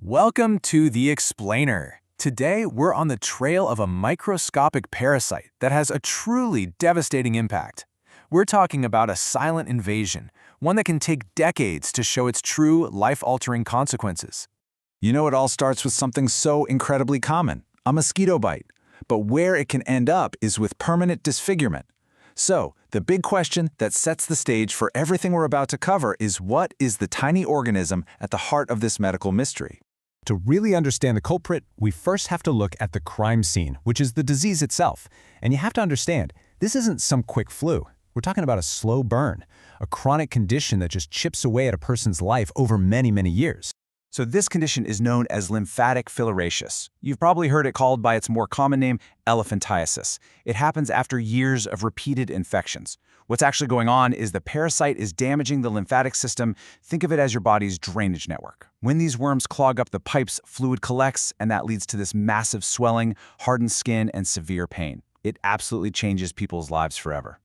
Welcome to The Explainer. Today, we're on the trail of a microscopic parasite that has a truly devastating impact. We're talking about a silent invasion, one that can take decades to show its true, life-altering consequences. You know, it all starts with something so incredibly common, a mosquito bite. But where it can end up is with permanent disfigurement. So, the big question that sets the stage for everything we're about to cover is, what is the tiny organism at the heart of this medical mystery? To really understand the culprit, we first have to look at the crime scene, which is the disease itself. And you have to understand, this isn't some quick flu. We're talking about a slow burn, a chronic condition that just chips away at a person's life over many, many years. So this condition is known as lymphatic filariasis. You've probably heard it called by its more common name, elephantiasis. It happens after years of repeated infections. What's actually going on is the parasite is damaging the lymphatic system. Think of it as your body's drainage network. When these worms clog up the pipes, fluid collects, and that leads to this massive swelling, hardened skin, and severe pain. It absolutely changes people's lives forever.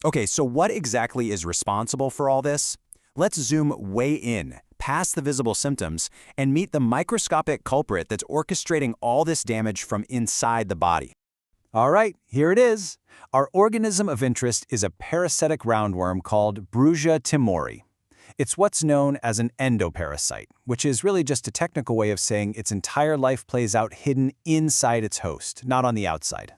Okay, so what exactly is responsible for all this? Let's zoom way in, past the visible symptoms, and meet the microscopic culprit that's orchestrating all this damage from inside the body. All right, here it is. Our organism of interest is a parasitic roundworm called Brugia timori. It's what's known as an endoparasite, which is really just a technical way of saying its entire life plays out hidden inside its host, not on the outside.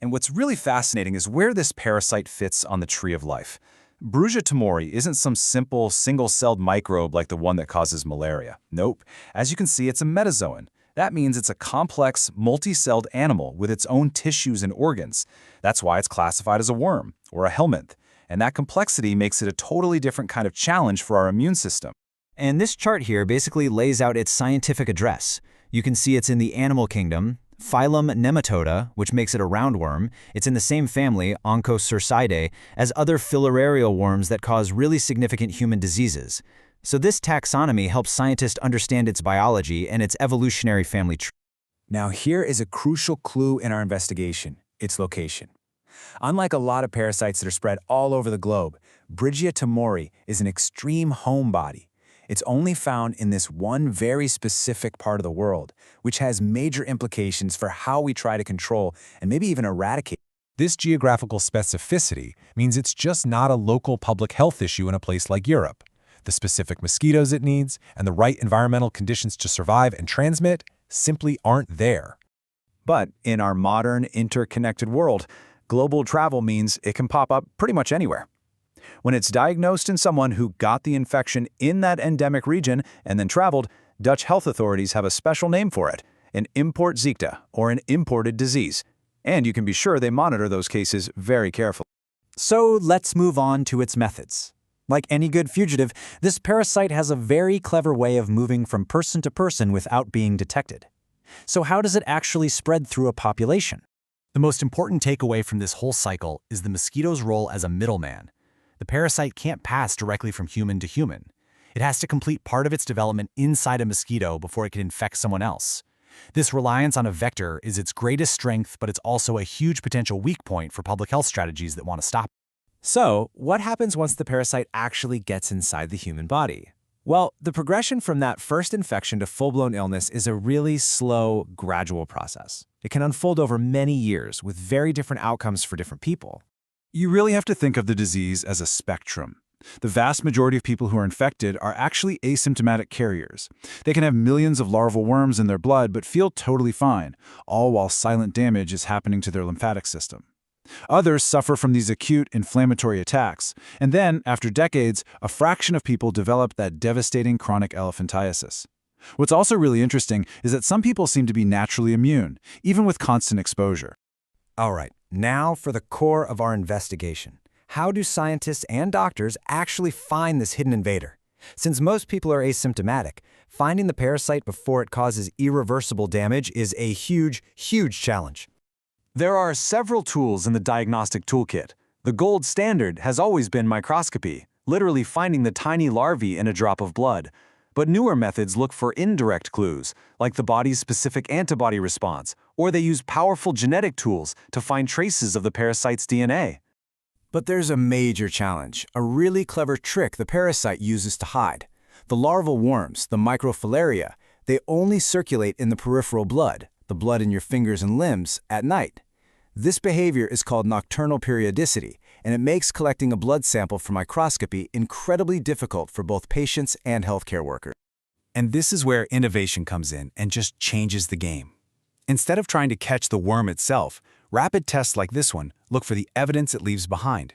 And what's really fascinating is where this parasite fits on the tree of life. Brugia timori isn't some simple, single-celled microbe like the one that causes malaria. Nope. As you can see, it's a metazoan. That means it's a complex, multi-celled animal with its own tissues and organs. That's why it's classified as a worm, or a helminth. And that complexity makes it a totally different kind of challenge for our immune system. And this chart here basically lays out its scientific address. You can see it's in the animal kingdom, phylum Nematoda, which makes it a roundworm. It's in the same family, Onchocercidae, as other filarial worms that cause really significant human diseases. So this taxonomy helps scientists understand its biology and its evolutionary family tree. Now here is a crucial clue in our investigation: its location. Unlike a lot of parasites that are spread all over the globe, Brugia timori is an extreme homebody. It's only found in this one very specific part of the world, which has major implications for how we try to control and maybe even eradicate. This geographical specificity means it's just not a local public health issue in a place like Europe. The specific mosquitoes it needs and the right environmental conditions to survive and transmit simply aren't there. But in our modern, interconnected world, global travel means it can pop up pretty much anywhere. When it's diagnosed in someone who got the infection in that endemic region and then traveled, Dutch health authorities have a special name for it, an importziekte, or an imported disease. And you can be sure they monitor those cases very carefully. So let's move on to its methods. Like any good fugitive, this parasite has a very clever way of moving from person to person without being detected. So how does it actually spread through a population? The most important takeaway from this whole cycle is the mosquito's role as a middleman. The parasite can't pass directly from human to human. It has to complete part of its development inside a mosquito before it can infect someone else. This reliance on a vector is its greatest strength, but it's also a huge potential weak point for public health strategies that want to stop it. So, what happens once the parasite actually gets inside the human body? Well, the progression from that first infection to full-blown illness is a really slow, gradual process. It can unfold over many years with very different outcomes for different people. You really have to think of the disease as a spectrum. The vast majority of people who are infected are actually asymptomatic carriers. They can have millions of larval worms in their blood but feel totally fine, all while silent damage is happening to their lymphatic system. Others suffer from these acute inflammatory attacks, and then, after decades, a fraction of people develop that devastating chronic elephantiasis. What's also really interesting is that some people seem to be naturally immune, even with constant exposure. All right, now for the core of our investigation. How do scientists and doctors actually find this hidden invader? Since most people are asymptomatic, finding the parasite before it causes irreversible damage is a huge, huge challenge. There are several tools in the diagnostic toolkit. The gold standard has always been microscopy, literally finding the tiny larvae in a drop of blood. But newer methods look for indirect clues, like the body's specific antibody response, or they use powerful genetic tools to find traces of the parasite's DNA. But there's a major challenge, a really clever trick the parasite uses to hide. The larval worms, the microfilaria, They only circulate in the peripheral blood, the blood in your fingers and limbs, at night. This behavior is called nocturnal periodicity, and it makes collecting a blood sample for microscopy incredibly difficult for both patients and healthcare workers. And this is where innovation comes in and just changes the game. Instead of trying to catch the worm itself, rapid tests like this one look for the evidence it leaves behind.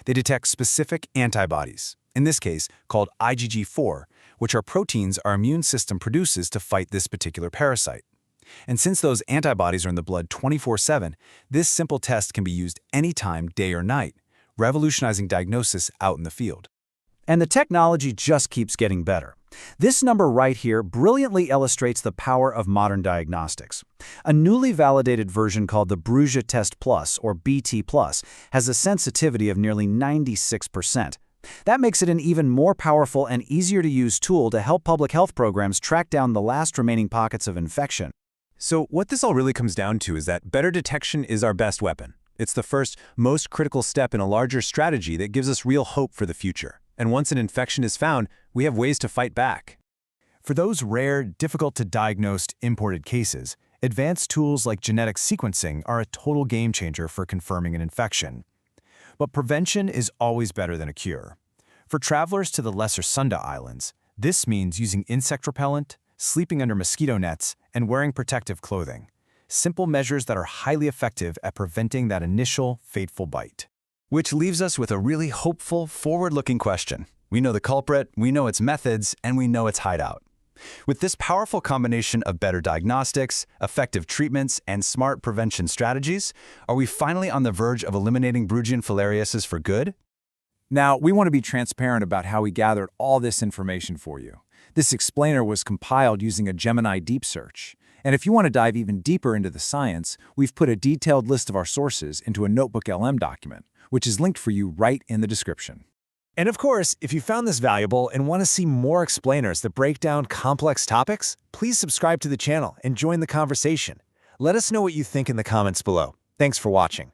They detect specific antibodies, in this case called IgG4, which are proteins our immune system produces to fight this particular parasite. And since those antibodies are in the blood 24/7, this simple test can be used anytime, day or night, revolutionizing diagnosis out in the field. And the technology just keeps getting better. This number right here brilliantly illustrates the power of modern diagnostics. A newly validated version called the Brugia Test Plus, or BT Plus, has a sensitivity of nearly 96%. That makes it an even more powerful and easier-to-use tool to help public health programs track down the last remaining pockets of infection. So what this all really comes down to is that better detection is our best weapon. It's the first, most critical step in a larger strategy that gives us real hope for the future. And once an infection is found, we have ways to fight back. For those rare, difficult-to-diagnose imported cases, advanced tools like genetic sequencing are a total game-changer for confirming an infection. But prevention is always better than a cure. For travelers to the Lesser Sunda Islands, this means using insect repellent, sleeping under mosquito nets, and wearing protective clothing. Simple measures that are highly effective at preventing that initial, fateful bite. Which leaves us with a really hopeful, forward-looking question. We know the culprit, we know its methods, and we know its hideout. With this powerful combination of better diagnostics, effective treatments, and smart prevention strategies, are we finally on the verge of eliminating Brugian filariasis for good? Now, we want to be transparent about how we gathered all this information for you. This explainer was compiled using a Gemini deep search. And if you want to dive even deeper into the science, we've put a detailed list of our sources into a Notebook LM document, which is linked for you right in the description. And of course, if you found this valuable and want to see more explainers that break down complex topics, please subscribe to the channel and join the conversation. Let us know what you think in the comments below. Thanks for watching.